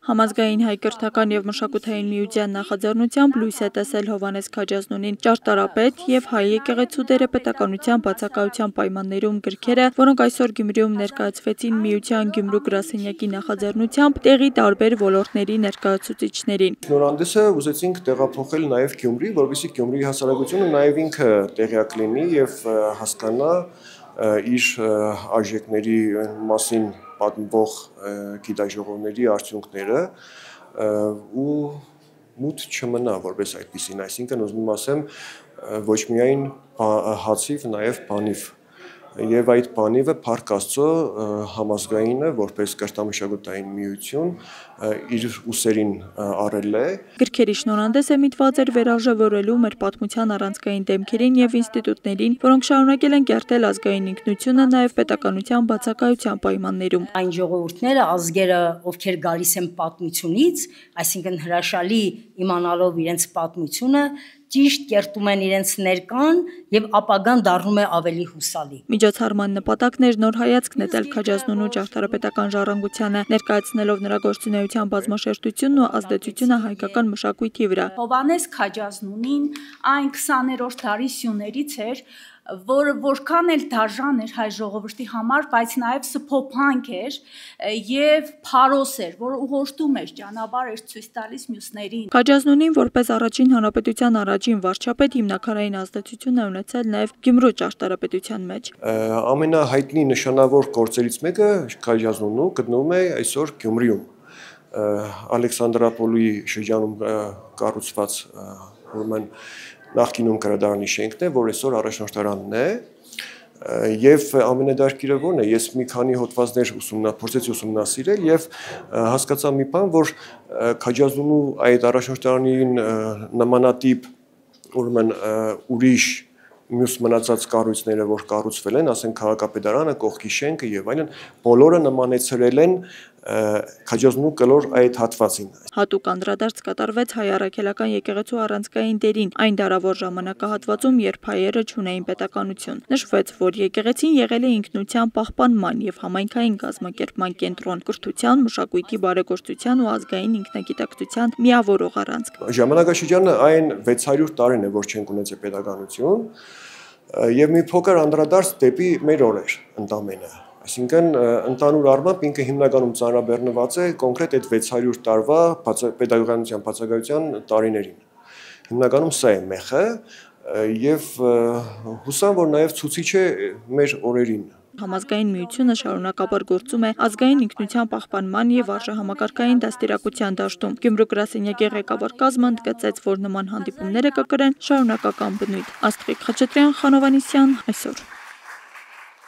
Համազգային հայ կրթական և մշակութային միության նախաձեռնությամբ լույս է տեսել Հովհաննես Քաջազնունին ճարտարապետ և հայ եկեղեցու դերը պետականության բացակայության պայմաններում գրքերը, որոնք այսօր Գյումրիում ներկայացվեցին միության Գյումրու գրասենյակի նախաձեռնությամբ տեղի տարբեր ոլորտների ներկայացուցիչներին։ Նորանդեսը ուզեցինք տեղափոխել նաև Գյումրի, որովհետեւ Գյումրիի հասարակությունը նաև ինքը տեղյակ լինի եւ հասկանա իր արժեքների մասին պատմող գիտաժողովների արդյունքները ու մութ չմնա որպես այդպեսին, այսինքն ուզում եմ ասեմ ոչ միայն հացիվ, նաև բանիվ եւ այդ բանիվը Փառք Աստծո համազգայինը որպես կրթամշակութային միություն իր ուսերին առել է։ Գրքերի շնորհանդեսը միտված էր վերարժևորելու մեր պատմության առանցքային դեմքերին եւ ինստիտուտներին, որոնք շարունակել են կերտել ազգային ինքնությունը նաեւ պետականության բացակայության պայմաններում։ Այն ժողովուրդները, ազգերը, ովքեր գալիս են պատմությունից, այսինքն հրաշալի իմանալով իրենց պատմությունը, ճիշտ կերտում են իրենց ներկան եւ ապագան դառնում է ավելի հուսալի։ Միջոցառման նպատակն էր նոր հայացք նետել Քաջազնունու ճարտարապետական ժառանգությանը, ներկայացնելով նրա գործունեության բազմաշերտությունն ու ազդեցությունը հայկական մշակույթի վրա։ Հովհաննես Քաջազնունին այն 20-րդ դարի սյուներից էր, որը որքան էլ դաժան էր հայ ժողովրդի համար, բայց նաև սփոփանք էր եւ փարոս էր, որը ուղղորդում էր ճանապարհ էր ցույց տալիս մյուսներին։ Քաջազնունին որպես առաջին հանրապետության առաջին վարչապետ հիմնակարային ազդեցություն է ունեցել նաև Գյումրու ճարտարապետության մեջ։ Ամենահայտնի նշանավոր գործերից մեկը Քաջազնունու գտնվում է այսօր Գյումրիում։ Ալեքսանդրապոլի շրջանում կառուցված ուրեմն նախկինում գրադարանի շենքն է, որ այսօր առաջնորդարանն է, եւ ամենադարքիրը որն է, ես մի քանի հոդվածներ փորձեցի ուսումնասիրել եւ հասկացա մի բան, որ Քաջազնունու այդ առաջնորդարանին նմանատիպ ուրեմն ուրիշ մյուս մնացած կառույցները, որ կառուցվել են, ասենք քաղաքապետարանը, կողքի շենքը եւ այլն, բոլորը նմանեցրել են Քաջազնունու կլոր այդ հատվածին։ Հատուկ անդրադարձ կատարվեց հայ առաքելական եկեղեցու առանցքային դերին այն դարավոր ժամանակահատվածում, երբ հայերը չունեին պետականություն։ Նշվեց, որ եկեղեցին եղել է ինքնության պահպանման եւ համայնքային կազմակերպման կենտրոն, կրթության, մշակույթի, բարեգործության ու ազգային ինքնագիտակցության միավորող առանցք։ Ժամանակաշրջանը այն 600 տարին է, որ չենք ունեցել պետականություն, եւ մի փոքր անդրադարձ դեպի մեր օրեր ընդամենը։ Այսինքն ընդհանուր առմամբ ինքը հիմնականում ծանրաբեռնված է կոնկրետ այդ 600 տարվա պետականության բացակայության տարիներին։ Հիմնականում սա է մեխը եւ հուսամ, որ նաեւ ցուցիչ է մեր օրերին։ Համազգային միությունը շարունակաբար գործում է ազգային ինքնության պահպանման եւ արժեհամակարգային դաստիարակության դաշտում։ Գյումրու գրասենյակի ղեկավար կազմը ընդգծեց, որ նման հանդիպումները կկրեն շարունակական բնույթ։ Աստղիկ Խաչատրյան, Խանովանիսյան, այսօր։